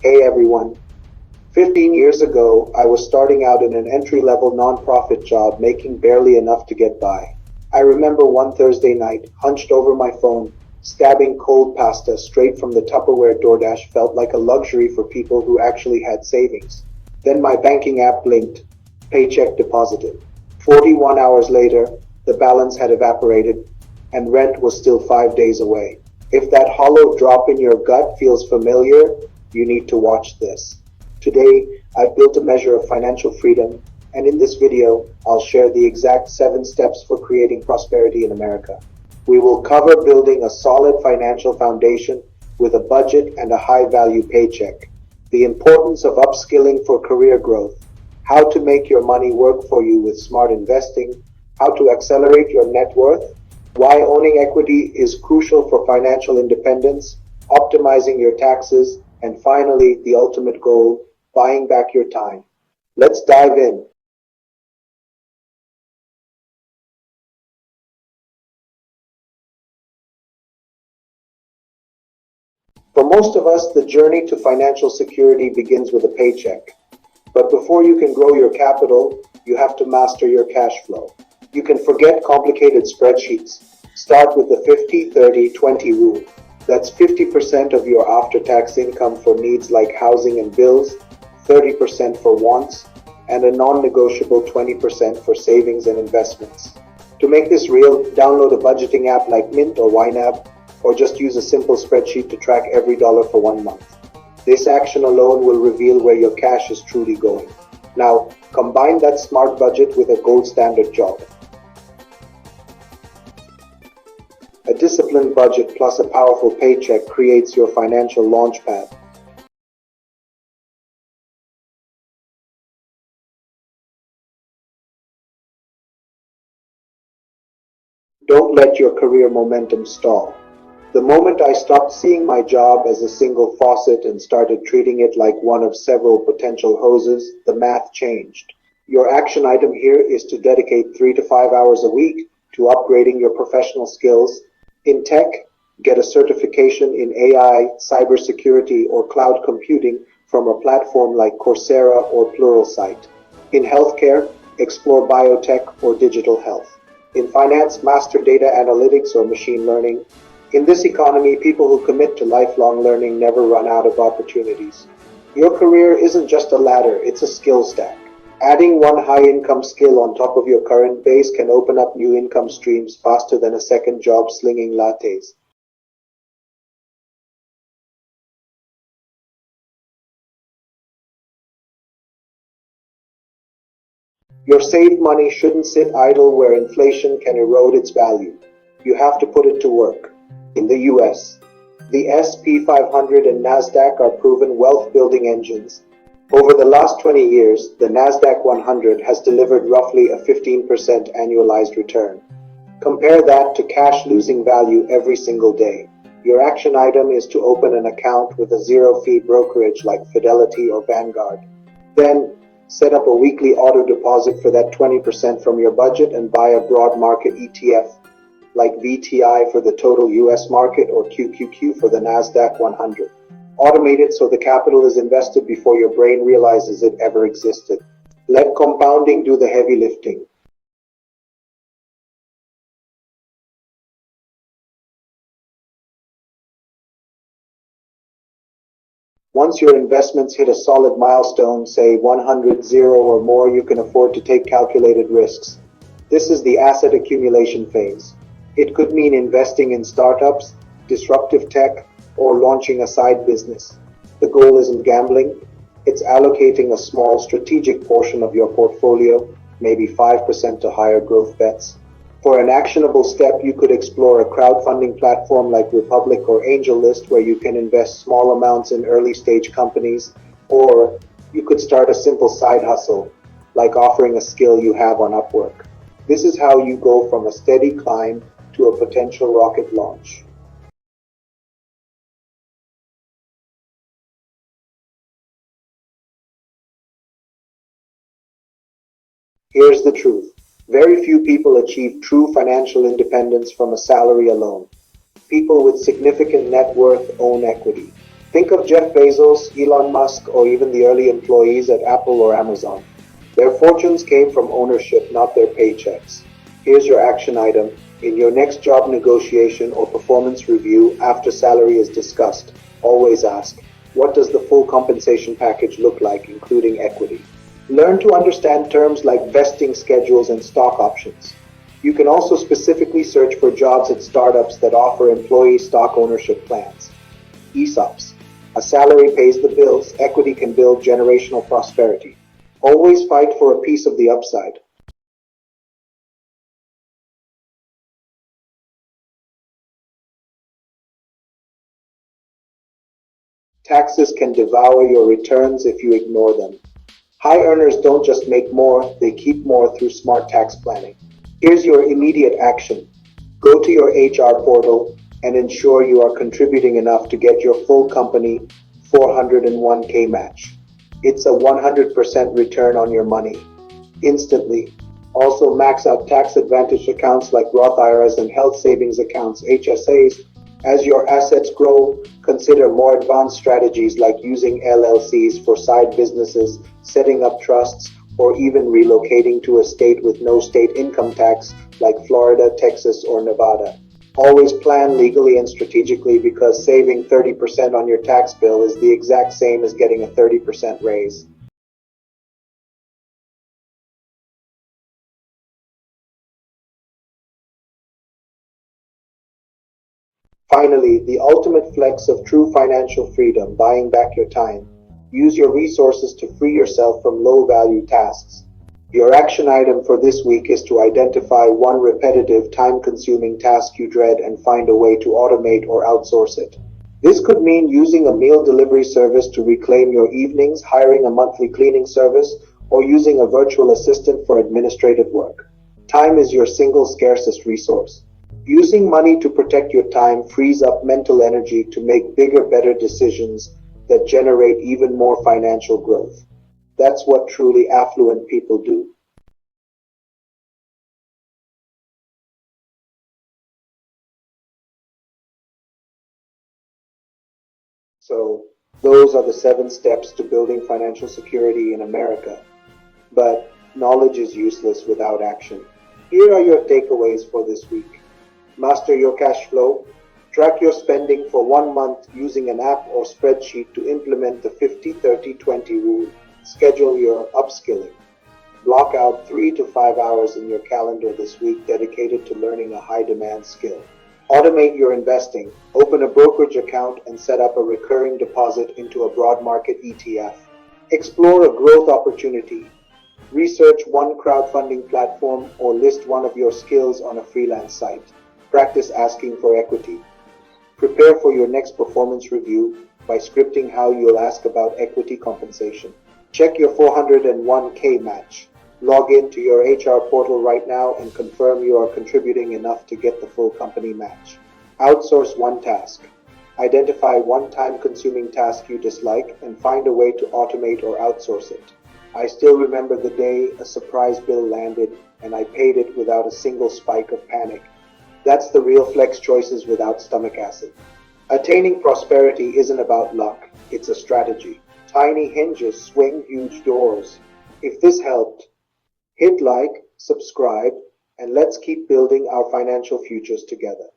Hey everyone. 15 years ago, I was starting out in an entry-level non-profit job making barely enough to get by. I remember one Thursday night, hunched over my phone, stabbing cold pasta straight from the Tupperware DoorDash felt like a luxury for people who actually had savings. Then my banking app blinked. Paycheck deposited. 41 hours later, the balance had evaporated, and rent was still 5 days away. If that hollow drop in your gut feels familiar, you need to watch this. Today, I've built a measure of financial freedom, and in this video, I'll share the exact 7 steps for creating prosperity in America. We will cover building a solid financial foundation with a budget and a high-value paycheck, the importance of upskilling for career growth, how to make your money work for you with smart investing, how to accelerate your net worth, why owning equity is crucial for financial independence, optimizing your taxes, and finally, the ultimate goal, buying back your time. Let's dive in. For most of us, the journey to financial security begins with a paycheck. But before you can grow your capital, you have to master your cash flow. You can forget complicated spreadsheets. Start with the 50-30-20 rule. That's 50% of your after-tax income for needs like housing and bills, 30% for wants, and a non-negotiable 20% for savings and investments. To make this real, download a budgeting app like Mint or YNAB, or just use a simple spreadsheet to track every dollar for 1 month. This action alone will reveal where your cash is truly going. Now, combine that smart budget with a gold standard job. A disciplined budget plus a powerful paycheck creates your financial launchpad. Don't let your career momentum stall. The moment I stopped seeing my job as a single faucet and started treating it like one of several potential hoses, the math changed. Your action item here is to dedicate 3 to 5 hours a week to upgrading your professional skills. In tech, get a certification in AI, cybersecurity, or cloud computing from a platform like Coursera or Pluralsight. In healthcare, explore biotech or digital health. In finance, master data analytics or machine learning. In this economy, people who commit to lifelong learning never run out of opportunities. Your career isn't just a ladder, it's a skill stack. Adding one high-income skill on top of your current base can open up new income streams faster than a second job slinging lattes. Your saved money shouldn't sit idle where inflation can erode its value. You have to put it to work. In the US, the S&P 500 and NASDAQ are proven wealth-building engines. Over the last 20 years, the NASDAQ 100 has delivered roughly a 15% annualized return. Compare that to cash losing value every single day. Your action item is to open an account with a zero-fee brokerage like Fidelity or Vanguard. Then, set up a weekly auto deposit for that 20% from your budget and buy a broad market ETF like VTI for the total US market or QQQ for the NASDAQ 100. Automate it so the capital is invested before your brain realizes it ever existed. Let compounding do the heavy lifting. Once your investments hit a solid milestone, say 100, 0 or more, you can afford to take calculated risks. This is the asset accumulation phase. It could mean investing in startups, disruptive tech, or launching a side business. The goal isn't gambling, it's allocating a small strategic portion of your portfolio, maybe 5% to higher growth bets. For an actionable step, you could explore a crowdfunding platform like Republic or AngelList where you can invest small amounts in early stage companies, or you could start a simple side hustle, like offering a skill you have on Upwork. This is how you go from a steady climb to a potential rocket launch. Here's the truth. Very few people achieve true financial independence from a salary alone. People with significant net worth own equity. Think of Jeff Bezos, Elon Musk, or even the early employees at Apple or Amazon. Their fortunes came from ownership, not their paychecks. Here's your action item. In your next job negotiation or performance review after salary is discussed, always ask, what does the full compensation package look like, including equity? Learn to understand terms like vesting schedules and stock options. You can also specifically search for jobs at startups that offer employee stock ownership plans. ESOPs. A salary pays the bills, equity can build generational prosperity. Always fight for a piece of the upside. Taxes can devour your returns if you ignore them. High earners don't just make more, they keep more through smart tax planning. Here's your immediate action. Go to your HR portal and ensure you are contributing enough to get your full company 401k match. It's a 100% return on your money. Instantly. Also max out tax advantage accounts like Roth IRAs and health savings accounts (HSAs). As your assets grow, consider more advanced strategies like using LLCs for side businesses, setting up trusts, or even relocating to a state with no state income tax like Florida, Texas, or Nevada. Always plan legally and strategically because saving 30% on your tax bill is the exact same as getting a 30% raise. Finally, the ultimate flex of true financial freedom, buying back your time. Use your resources to free yourself from low-value tasks. Your action item for this week is to identify one repetitive, time-consuming task you dread and find a way to automate or outsource it. This could mean using a meal delivery service to reclaim your evenings, hiring a monthly cleaning service, or using a virtual assistant for administrative work. Time is your single scarcest resource. Using money to protect your time frees up mental energy to make bigger, better decisions that generate even more financial growth. That's what truly affluent people do. So, those are the 7 steps to building financial security in America. But knowledge is useless without action. Here are your takeaways for this week. Master your cash flow. Track your spending for 1 month using an app or spreadsheet to implement the 50-30-20 rule. Schedule your upskilling. Block out 3 to 5 hours in your calendar this week dedicated to learning a high-demand skill. Automate your investing. Open a brokerage account and set up a recurring deposit into a broad market ETF. Explore a growth opportunity. Research one crowdfunding platform or list one of your skills on a freelance site. Practice asking for equity. Prepare for your next performance review by scripting how you'll ask about equity compensation. Check your 401k match. Log in to your HR portal right now and confirm you are contributing enough to get the full company match. Outsource one task. Identify one time-consuming task you dislike and find a way to automate or outsource it. I still remember the day a surprise bill landed and I paid it without a single spike of panic. That's the real flex choices without stomach acid. Attaining prosperity isn't about luck, it's a strategy. Tiny hinges swing huge doors. If this helped, hit like, subscribe, and let's keep building our financial futures together.